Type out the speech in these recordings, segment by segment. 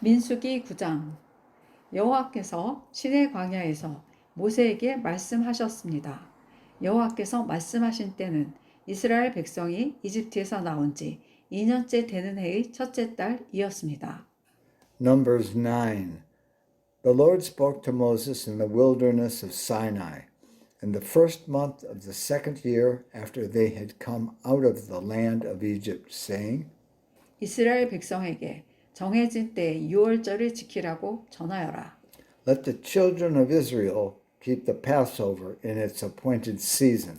민수기 9장. 여호와께서 시내 광야에서 모세에게 말씀하셨습니다. 여호와께서 말씀하신 때는 이스라엘 백성이 이집트에서 나온 지 2년째 되는 해의 첫째 달이었습니다. Numbers 9. The Lord spoke to Moses in the wilderness of Sinai, in the first month of the second year after they had come out of the land of Egypt, saying, 이스라엘 백성에게 정해진 때의 유월절을 지키라고 전하여라. Let the children of Israel keep the Passover in its appointed season.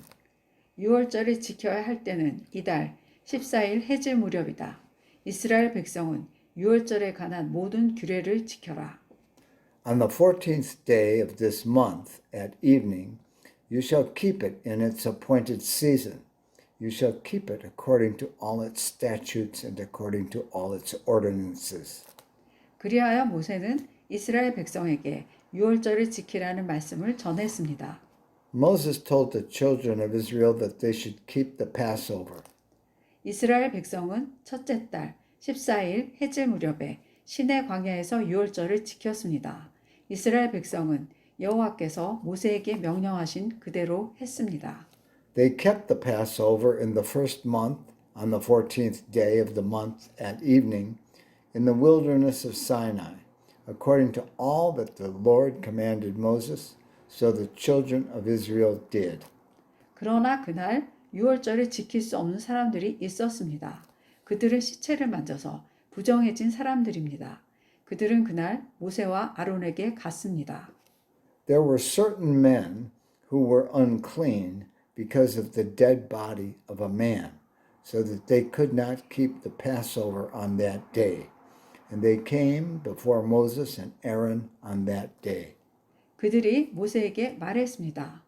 유월절을 지켜야 할 때는 이달 14일 해질 무렵이다. 이스라엘 백성은 유월절에 관한 모든 규례를 지켜라. On the 14th day of this month at evening, you shall keep it in its appointed season. You shall keep it according to all its statutes and according to all its ordinances. 그리하여 모세는 이스라엘 백성에게 유월절을 지키라는 말씀을 전했습니다. Moses told the children of Israel that they should keep the Passover. 이스라엘 백성은 첫째 달 14일 해질 무렵에 시내 광야에서 유월절을 지켰습니다. 이스라엘 백성은 여호와께서 모세에게 명령하신 그대로 했습니다. They kept the Passover in the first month, on the 14th day of the month at evening, in the wilderness of Sinai, according to all that the Lord commanded Moses, so the children of Israel did. 그러나 그날 유월절을 지킬 수 없는 사람들이 있었습니다. 그들은 시체를 만져서 부정해진 사람들입니다. 그들은 그날 모세와 아론에게 갔습니다. There were certain men who were unclean because of the dead body of a man, so that they could not keep the Passover on that day. And they came before Moses and Aaron on that day. 그들이 모세에게 말했습니다.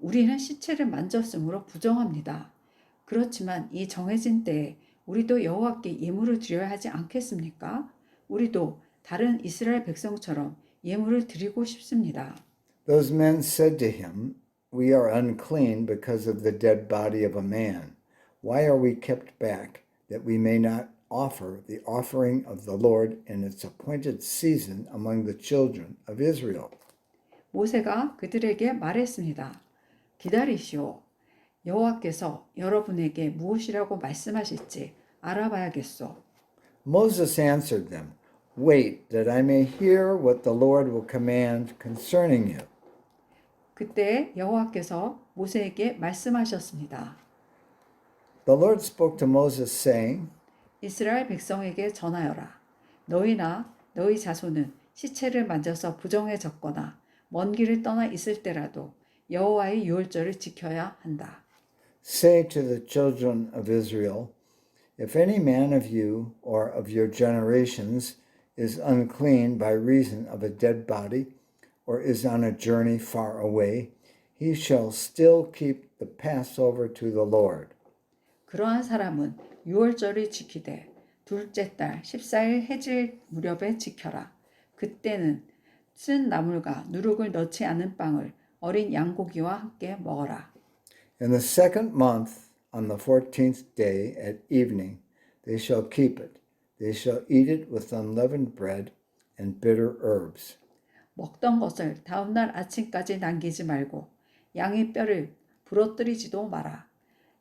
우리는 시체를 만졌으므로 부정합니다. 그렇지만 이 정해진 때에 우리도 여호와께 예물을 드려야 하지 않겠습니까? 우리도 다른 이스라엘 백성처럼 예물을 드리고 싶습니다. Those men said to him, We are unclean because of the dead body of a man. Why are we kept back that we may not offer the offering of the Lord in its appointed season among the children of Israel? 모세가 그들에게 말했습니다. 기다리시오. 여호와께서 여러분에게 무엇이라고 말씀하실지 알아봐야겠소. Moses answered them, Wait, that I may hear what the Lord will command concerning you. 그때 여호와께서 모세에게 말씀하셨습니다. The Lord spoke to Moses, saying, 이스라엘 백성에게 전하여라. 너희나 너희 자손은 시체를 만져서 부정해졌거나 먼 길을 떠나 있을 때라도 여호와의 유월절을 지켜야 한다. Say to the children of Israel, If any man of you or of your generations is unclean by reason of a dead body, or is on a journey far away, he shall still keep the Passover to the Lord. 그러한 사람은 유월절을 지키되 둘째 달 14일 해질 무렵에 지켜라. 그때는 쓴 나물과 누룩을 넣지 않은 빵을 어린 양고기와 함께 먹어라. In the second month, on the 14th day at evening, they shall keep it. They shall eat it with unleavened bread and bitter herbs. 먹던 것을 다음날 아침까지 남기지 말고 양의 뼈를 부러뜨리지도 마라.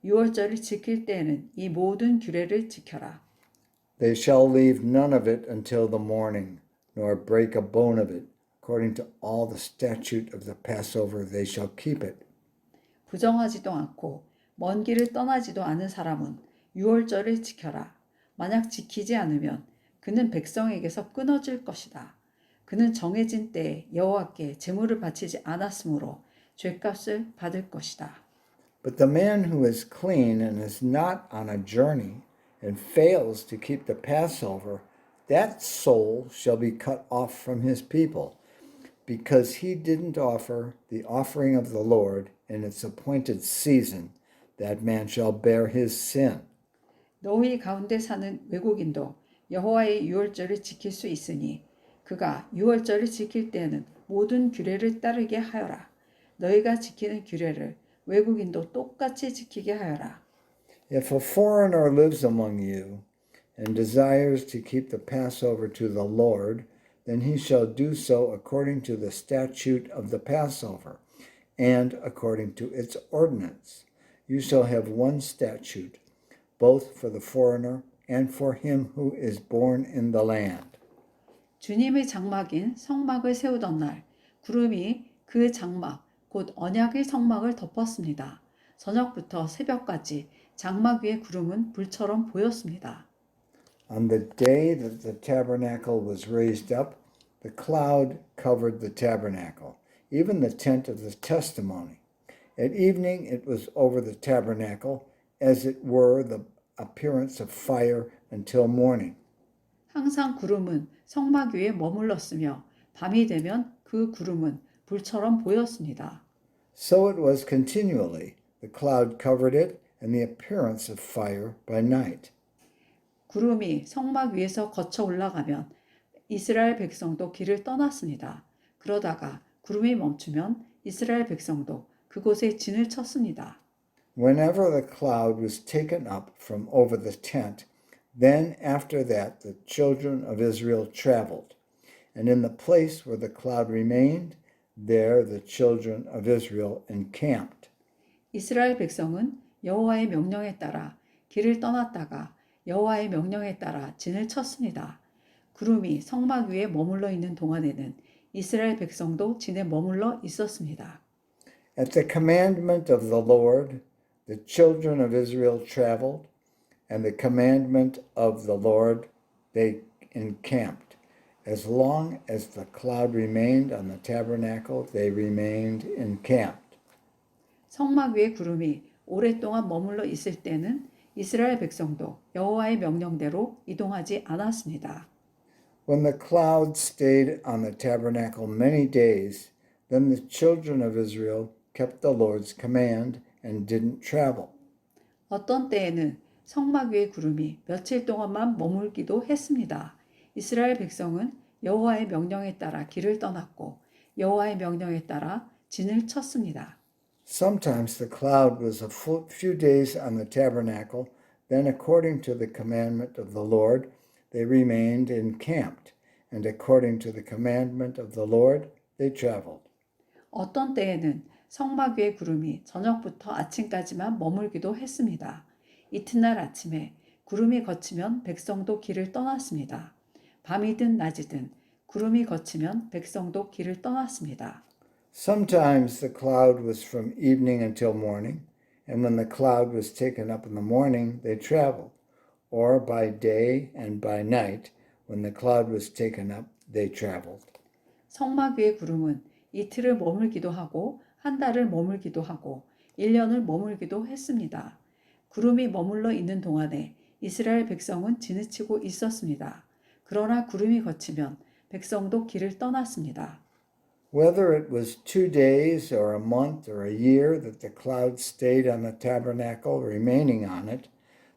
유월절을 지킬 때에는 이 모든 규례를 지켜라. They shall leave none of it until the morning, nor break a bone of it. According to all the statute of the Passover, they shall keep it. 부정하지도 않고 먼 길을 떠나지도 않은 사람은 유월절을 지켜라. 만약 지키지 않으면 그는 백성에게서 끊어질 것이다. 그는 정해진 때에 여호와께 제물을 바치지 않았으므로 죄값을 받을 것이다. But the man who is clean and is not on a journey and fails to keep the Passover, that soul shall be cut off from his people, because he didn't offer the offering of the Lord in its appointed season. That man shall bear his sin. 너희 가운데 사는 외국인도 여호와의 유월절을 지킬 수 있으니 그가 유월절을 지킬 때에는 모든 규례를 따르게 하여라. 너희가 지키는 규례를 외국인도 똑같이 지키게 하여라. If a foreigner lives among you and desires to keep the Passover to the Lord, then he shall do so according to the statute of the Passover, and according to its ordinance. You shall have one statute, both for the foreigner and for him who is born in the land. 주님의 장막인 성막을 세우던 날 구름이 그 장막 곧 언약의 성막을 덮었습니다. 저녁부터 새벽까지 장막 위의 구름은 불처럼 보였습니다. On the day that the tabernacle was raised up, the cloud covered the tabernacle, even the tent of the testimony. At evening it was over the tabernacle, as it were the appearance of fire until morning. 항상 구름은 성막 위에 머물렀으며 밤이 되면 그 구름은 불처럼 보였습니다. So it was continually. The cloud covered it, and the appearance of fire by night. 구름이 성막 위에서 거쳐 올라가면 이스라엘 백성도 길을 떠났습니다. 그러다가 구름이 멈추면 이스라엘 백성도 그곳에 진을 쳤습니다. Whenever the cloud was taken up from over the tent, then after that the children of Israel traveled. And in the place where the cloud remained, there the children of Israel encamped. 이스라엘 백성은 여호와의 명령에 따라 길을 떠났다가 여호와의 명령에 따라 진을 쳤습니다. 구름이 성막 위에 머물러 있는 동안에는 이스라엘 백성도 진에 머물러 있었습니다. At the commandment of the Lord, the children of Israel traveled, and the commandment of the Lord they encamped. As long as the cloud remained on the tabernacle, they remained encamped. 성막 위에 구름이 오랫동안 머물러 있을 때는 이스라엘 백성도 여호와의 명령대로 이동하지 않았습니다. When the cloud stayed on the tabernacle many days, then the children of Israel kept the Lord's command and didn't travel. 어떤 때에는 성막 위의 구름이 며칠 동안만 머물기도 했습니다. 이스라엘 백성은 여호와의 명령에 따라 길을 떠났고 여호와의 명령에 따라 진을 쳤습니다. Sometimes the cloud was a few days on the tabernacle, then according to the commandment of the Lord, they remained encamped, and according to the commandment of the Lord, they traveled. 어떤 때에는 성막 위의 구름이 저녁부터 아침까지만 머물기도 했습니다. 이튿날 아침에 구름이 걷히면 백성도 길을 떠났습니다. 밤이든 낮이든 구름이 걷히면 백성도 길을 떠났습니다. Sometimes the cloud was from evening until morning, and when the cloud was taken up in the morning, they traveled. Or by day and by night, when the cloud was taken up, they traveled. 성막 위의 구름은 이틀을 머물기도 하고 한 달을 머물기도 하고 1년을 머물기도 했습니다. 구름이 머물러 있는 동안에 이스라엘 백성은 지느치고 있었습니다. 그러나 구름이 걷히면 백성도 길을 떠났습니다. Whether it was 2 days or a month or a year that the cloud stayed on the tabernacle, remaining on it,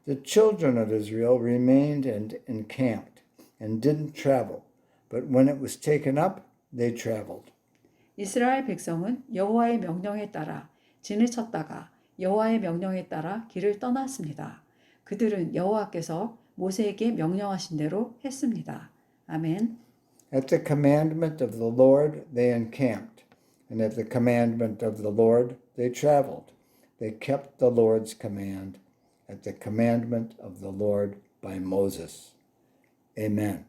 the children of Israel remained and encamped and didn't travel. But when it was taken up, they traveled. 이스라엘 백성은 여호와의 명령에 따라 진을 쳤다가 여호와의 명령에 따라 길을 떠났습니다. 그들은 여호와께서 모세에게 명령하신 대로 했습니다. 아멘. At the commandment of the Lord they encamped, and at the commandment of the Lord they traveled. They kept the Lord's command at the commandment of the Lord by Moses. Amen.